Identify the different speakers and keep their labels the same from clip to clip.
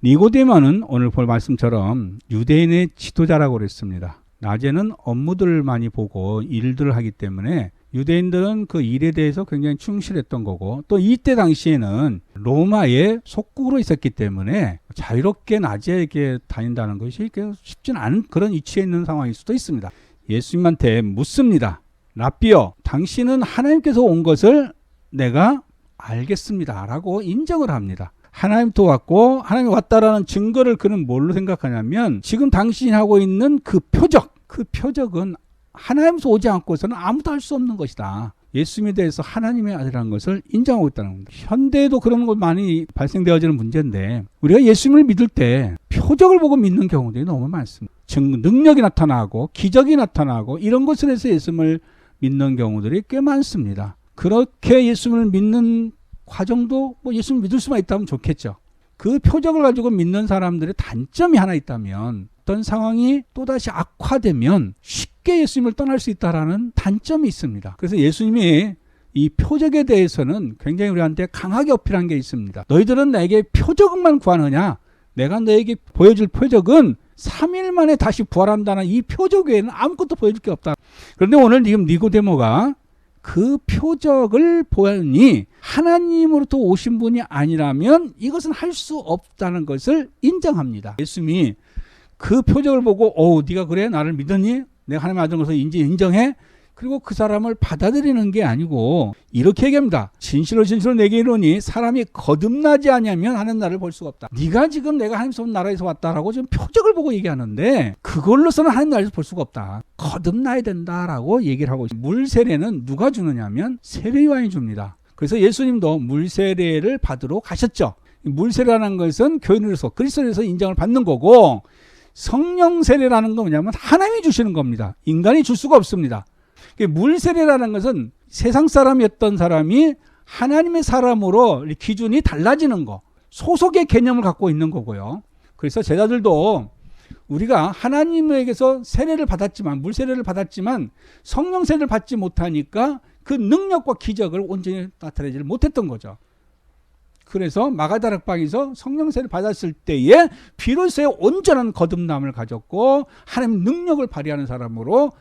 Speaker 1: 니고데모는 오늘 볼 말씀처럼 유대인의 지도자라고 그랬습니다. 낮에는 업무들을 많이 보고 일들을 하기 때문에 유대인들은 그 일에 대해서 굉장히 충실했던 거고, 또 이때 당시에는 로마의 속국으로 있었기 때문에 자유롭게 낮에 이렇게 다닌다는 것이 쉽지는 않은 그런 위치에 있는 상황일 수도 있습니다. 예수님한테 묻습니다. 랍비여, 당신은 하나님께서 온 것을 내가 알겠습니다 라고 인정을 합니다. 하나님도 왔고 하나님이 왔다라는 증거를 그는 뭘로 생각하냐면, 지금 당신이 하고 있는 그 표적은 하나님에서 오지 않고서는 아무도 할 수 없는 것이다. 예수님에 대해서 하나님의 아들이라는 것을 인정하고 있다는 겁니다. 현대에도 그런 것 많이 발생되어지는 문제인데, 우리가 예수님을 믿을 때 표적을 보고 믿는 경우들이 너무 많습니다. 능력이 나타나고 기적이 나타나고 이런 것을 해서 예수님을 믿는 경우들이 꽤 많습니다. 그렇게 예수님을 믿는 과정도 예수님을 믿을 수만 있다면 좋겠죠. 그 표적을 가지고 믿는 사람들의 단점이 하나 있다면, 어떤 상황이 또다시 악화되면 쉽게 예수님을 떠날 수 있다는 단점이 있습니다. 그래서 예수님이 이 표적에 대해서는 굉장히 우리한테 강하게 어필한 게 있습니다. 너희들은 나에게 표적만 구하느냐? 내가 너에게 보여줄 표적은 3일 만에 다시 부활한다는 이 표적 외에는 아무것도 보여줄 게 없다. 그런데 오늘 지금 니고데모가 그 표적을 보니 하나님으로부터 오신 분이 아니라면 이것은 할 수 없다는 것을 인정합니다. 예수님이 그 표적을 보고 네가 그래? 나를 믿었니? 내가 하나님의 아들인 것을 인정해? 그리고 그 사람을 받아들이는 게 아니고 이렇게 얘기합니다. 진실로 내게 이르노니 사람이 거듭나지 아니하면 하나님 나라를 볼 수가 없다. 네가 지금 내가 하나님에서 온 나라에서 왔다라고 지금 표적을 보고 얘기하는데 그걸로서는 하나님 나라에서 볼 수가 없다. 거듭나야 된다라고 얘기를 하고 있습니다. 물 세례는 누가 주느냐면 세례요한이 줍니다. 그래서 예수님도 물 세례를 받으러 가셨죠. 물 세례라는 것은 교인으로서 그리스도에서 인정을 받는 거고, 성령 세례라는 건 뭐냐면 하나님이 주시는 겁니다. 인간이 줄 수가 없습니다. 물 세례라는 것은 세상 사람이었던 사람이 하나님의 사람으로 기준이 달라지는 거, 소속의 개념을 갖고 있는 거고요. 그래서 제자들도 우리가 하나님에게서 세례를 받았지만, 물 세례를 받았지만 성령 세례를 받지 못하니까 그 능력과 기적을 온전히 나타내지 못했던 거죠. 그래서 마가다락방에서 성령 세례를 받았을 때에 비로소 온전한 거듭남을 가졌고 하나님의 능력을 발휘하는 사람으로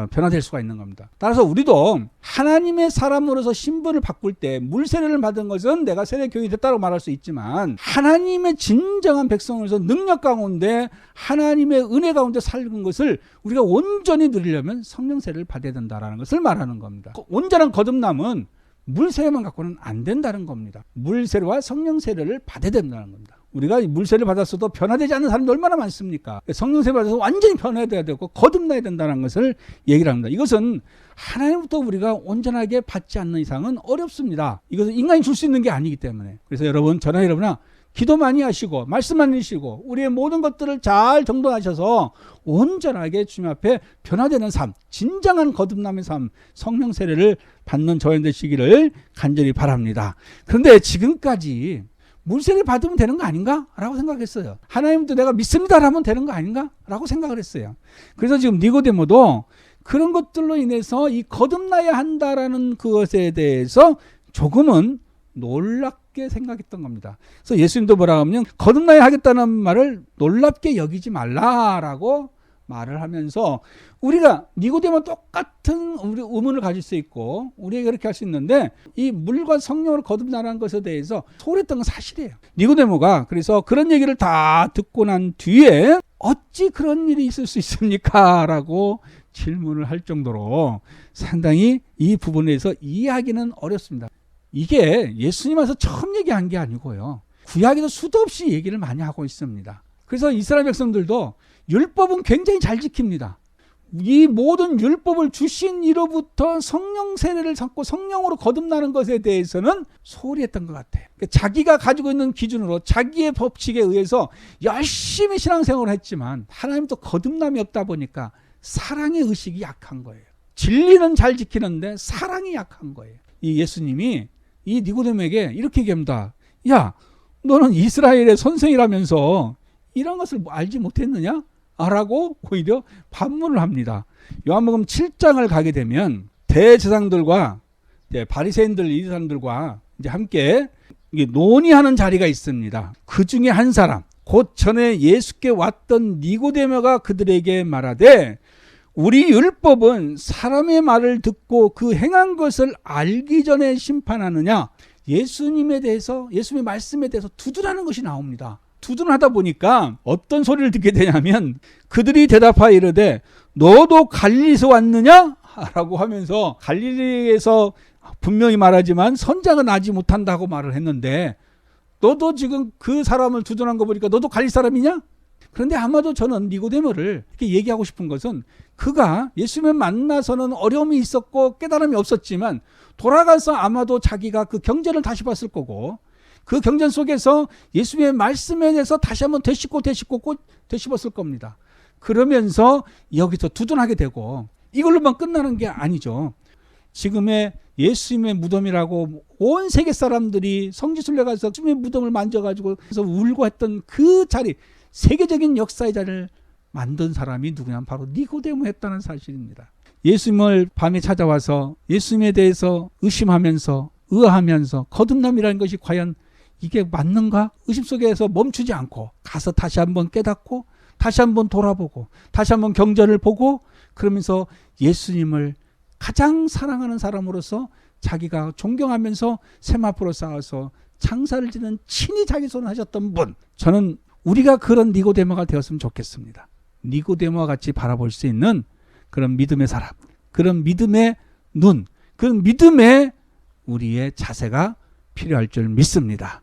Speaker 1: 변화될 수가 있는 겁니다. 따라서 우리도 하나님의 사람으로서 신분을 바꿀 때 물 세례를 받은 것은 내가 세례 교인이 됐다고 말할 수 있지만, 하나님의 진정한 백성으로서 능력 가운데 하나님의 은혜 가운데 살는 것을 우리가 온전히 누리려면 성령 세례를 받아야 된다는 것을 말하는 겁니다. 온전한 거듭남은 물 세례만 갖고는 안 된다는 겁니다. 물 세례와 성령 세례를 받아야 된다는 겁니다. 우리가 물 세례를 받았어도 변화되지 않는 사람이 얼마나 많습니까? 성령 세례를 받아서 완전히 변화돼야 되고 거듭나야 된다는 것을 얘기를 합니다. 이것은 하나님부터 우리가 온전하게 받지 않는 이상은 어렵습니다. 이것은 인간이 줄 수 있는 게 아니기 때문에. 그래서 여러분, 저나 여러분아, 기도 많이 하시고 말씀 많이 하시고 우리의 모든 것들을 잘 정돈하셔서 온전하게 주님 앞에 변화되는 삶, 진정한 거듭남의 삶, 성령 세례를 받는 저희 되시기를 간절히 바랍니다. 그런데 지금까지 물세례 받으면 되는 거 아닌가? 라고 생각했어요. 하나님도 내가 믿습니다 하면 되는 거 아닌가? 라고 생각을 했어요. 그래서 지금 니고데모도 그런 것들로 인해서 이 거듭나야 한다라는 그것에 대해서 조금은 놀랍게 생각했던 겁니다. 그래서 예수님도 뭐라 하면 거듭나야 하겠다는 말을 놀랍게 여기지 말라라고 말을 하면서, 우리가 니고데모와 똑같은 우리 의문을 가질 수 있고 우리에게 그렇게 할 수 있는데, 이 물과 성령으로 거듭나라는 것에 대해서 소홀했던 건 사실이에요. 니고데모가 그래서 그런 얘기를 다 듣고 난 뒤에 어찌 그런 일이 있을 수 있습니까? 라고 질문을 할 정도로 상당히 이 부분에서 이해하기는 어렵습니다. 이게 예수님 와서 처음 얘기한 게 아니고요, 구약에도 수도 없이 얘기를 많이 하고 있습니다. 그래서 이스라엘 백성들도 율법은 굉장히 잘 지킵니다. 이 모든 율법을 주신 이로부터 성령 세례를 받고 성령으로 거듭나는 것에 대해서는 소홀히 했던 것 같아요. 자기가 가지고 있는 기준으로 자기의 법칙에 의해서 열심히 신앙생활을 했지만 하나님도 거듭남이 없다 보니까 사랑의 의식이 약한 거예요. 진리는 잘 지키는데 사랑이 약한 거예요. 이 예수님이 이 니고데모에게 이렇게 얘기합니다. 야, 너는 이스라엘의 선생이라면서 이런 것을 알지 못했느냐? 라고 오히려 반문을 합니다. 요한복음 7장을 가게 되면 대제사장들과 바리새인들, 이 사람들과 이제 함께 논의하는 자리가 있습니다. 그 중에 한 사람, 곧 전에 예수께 왔던 니고데모가 그들에게 말하되 우리 율법은 사람의 말을 듣고 그 행한 것을 알기 전에 심판하느냐. 예수님에 대해서, 예수님의 말씀에 대해서 두둔하는 것이 나옵니다. 두둔하다 보니까 어떤 소리를 듣게 되냐면 그들이 대답하여 이르되 너도 갈릴리에서 왔느냐? 라고 하면서, 갈릴리에서 분명히 말하지만 선자가 나지 못한다고 말을 했는데 너도 지금 그 사람을 두둔한 거 보니까 너도 갈릴 사람이냐? 그런데 아마도 저는 니고데모를 이렇게 얘기하고 싶은 것은 그가 예수님을 만나서는 어려움이 있었고 깨달음이 없었지만 돌아가서 아마도 자기가 그 경전을 다시 봤을 거고 그 경전 속에서 예수님의 말씀에 대해서 다시 한번 되씹었을 겁니다. 그러면서 여기서 두둔하게 되고 이걸로만 끝나는 게 아니죠. 지금의 예수님의 무덤이라고 온 세계 사람들이 성지순례 가서 예수님의 무덤을 만져가지고 그래서 울고 했던 그 자리, 세계적인 역사의 자리를 만든 사람이 누구냐면 바로 니고데모였다는 사실입니다. 예수님을 밤에 찾아와서 예수님에 대해서 의심하면서 의아하면서 거듭남이라는 것이 과연 이게 맞는가? 의심 속에서 멈추지 않고 가서 다시 한번 깨닫고 다시 한번 돌아보고 다시 한번 경전을 보고 그러면서 예수님을 가장 사랑하는 사람으로서 자기가 존경하면서 세마포로 쌓아서 장사를 지는 친히 자기 손을 하셨던 분. 저는 우리가 그런 니고데모가 되었으면 좋겠습니다. 니고데모와 같이 바라볼 수 있는 그런 믿음의 사람, 그런 믿음의 눈, 그런 믿음의 우리의 자세가 필요할 줄 믿습니다.